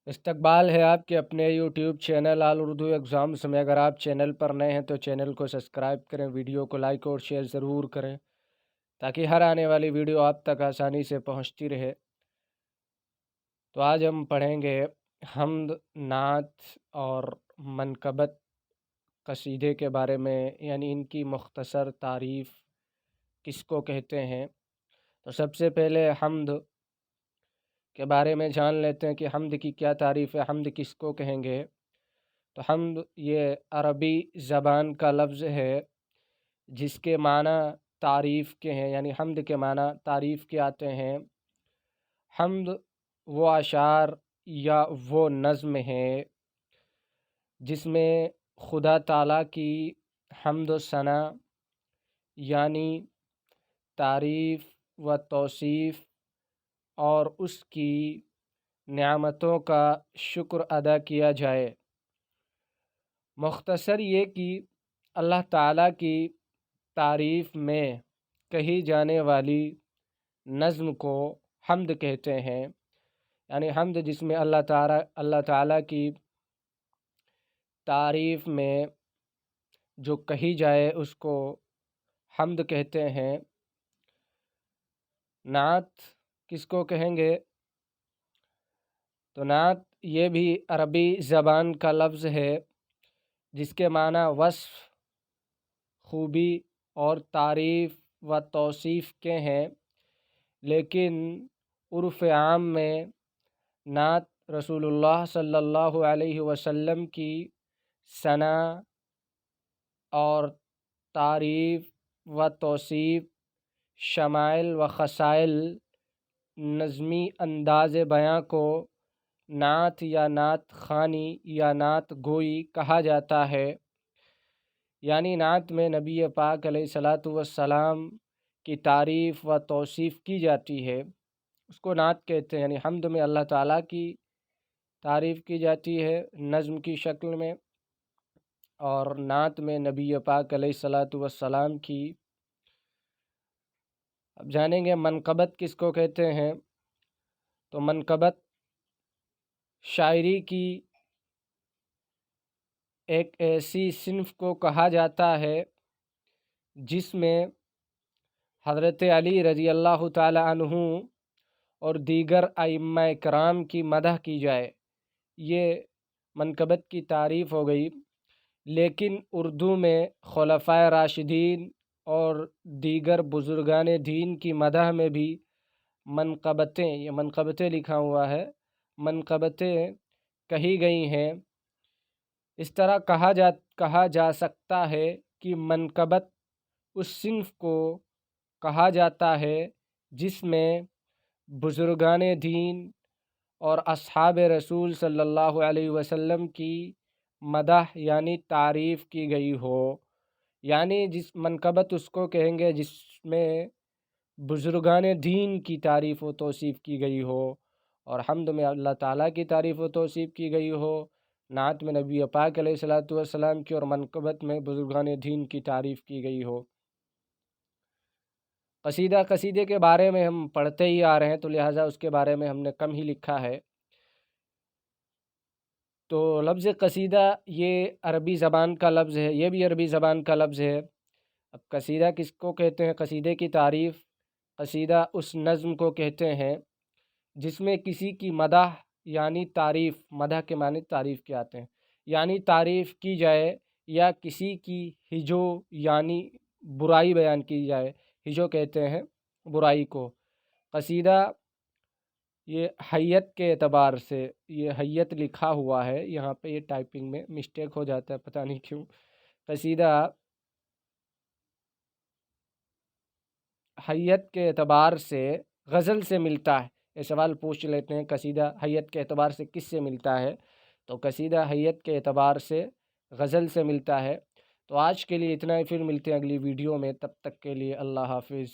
استقبال ہے آپ کے اپنے یوٹیوب چینل آل اردو ایگزامس میں۔ اگر آپ چینل پر نئے ہیں تو چینل کو سبسکرائب کریں، ویڈیو کو لائک اور شیئر ضرور کریں تاکہ ہر آنے والی ویڈیو آپ تک آسانی سے پہنچتی رہے۔ تو آج ہم پڑھیں گے حمد، نعت اور منقبت قصیدے کے بارے میں، یعنی ان کی مختصر تعریف کس کو کہتے ہیں۔ تو سب سے پہلے حمد کے بارے میں جان لیتے ہیں کہ حمد کی کیا تعریف ہے، حمد کس کو کہیں گے۔ تو حمد یہ عربی زبان کا لفظ ہے جس کے معنی تعریف کے ہیں، یعنی حمد کے معنی تعریف کے آتے ہیں۔ حمد وہ اشعار یا وہ نظم ہے جس میں خدا تعالیٰ کی حمد و ثنا، یعنی تعریف و توصیف اور اس کی نعمتوں کا شکر ادا کیا جائے۔ مختصر یہ کہ اللہ تعالیٰ کی تعریف میں کہی جانے والی نظم کو حمد کہتے ہیں، یعنی حمد جس میں اللہ تعالیٰ کی تعریف میں جو کہی جائے اس کو حمد کہتے ہیں۔ نعت کس کو کہیں گے؟ تو نعت یہ بھی عربی زبان کا لفظ ہے جس کے معنی وصف، خوبی اور تعریف و توصیف کے ہیں، لیکن عرف عام میں نعت رسول اللہ صلی اللہ علیہ وسلم کی ثنا اور تعریف و توصیف، شمائل و خصائل، نظمی انداز بیاں کو نعت یا نعت خوانی یا نعت گوئی کہا جاتا ہے۔ یعنی نعت میں نبی پاک علیہ الصلاۃ والسلام کی تعریف و توصیف کی جاتی ہے، اس کو نعت کہتے ہیں۔ یعنی حمد میں اللہ تعالیٰ کی تعریف کی جاتی ہے نظم کی شکل میں، اور نعت میں نبی پاک علیہ الصلاۃ والسلام کی۔ اب جانیں گے منقبت کس کو کہتے ہیں۔ تو منقبت شاعری کی ایک ایسی صنف کو کہا جاتا ہے جس میں حضرت علی رضی اللہ تعالی عنہ اور دیگر ائمہ کرام کی مدح کی جائے، یہ منقبت کی تعریف ہو گئی۔ لیکن اردو میں خلفائے راشدین اور دیگر بزرگان دین کی مدح میں بھی منقبتیں، یہ منقبتیں لکھا ہوا ہے، منقبتیں کہی گئی ہیں۔ اس طرح کہا جا سکتا ہے کہ منقبت اس صنف کو کہا جاتا ہے جس میں بزرگان دین اور اصحاب رسول صلی اللہ علیہ وسلم کی مدح یعنی تعریف کی گئی ہو، یعنی جس منقبت اس کو کہیں گے جس میں بزرگان دین کی تعریف و توصیف کی گئی ہو، اور حمد میں اللہ تعالیٰ کی تعریف و توصیف کی گئی ہو، نعت میں نبی پاک علیہ الصلاۃ والسلام کی، اور منقبت میں بزرگان دین کی تعریف کی گئی ہو۔ قصیدے کے بارے میں ہم پڑھتے ہی آ رہے ہیں تو لہٰذا اس کے بارے میں ہم نے کم ہی لکھا ہے۔ تو لفظ قصیدہ یہ عربی زبان کا لفظ ہے، یہ بھی عربی زبان کا لفظ ہے۔ اب قصیدہ کس کو کہتے ہیں؟ قصیدے کی تعریف، قصیدہ اس نظم کو کہتے ہیں جس میں کسی کی مدح یعنی تعریف، مدح کے معنی تعریف کے آتے ہیں، یعنی تعریف کی جائے یا کسی کی ہجو یعنی برائی بیان کی جائے، ہجو کہتے ہیں برائی کو۔ قصیدہ یہ حیت کے اعتبار سے، یہ حیت لکھا ہوا ہے یہاں پہ، یہ ٹائپنگ میں مسٹیک ہو جاتا ہے پتہ نہیں کیوں۔ قصیدہ حیت کے اعتبار سے غزل سے ملتا ہے۔ یہ سوال پوچھ لیتے ہیں قصیدہ حیت کے اعتبار سے کس سے ملتا ہے؟ تو قصیدہ حیت کے اعتبار سے غزل سے ملتا ہے۔ تو آج کے لیے اتنا ہی، پھر ملتے ہیں اگلی ویڈیو میں، تب تک کے لیے اللہ حافظ۔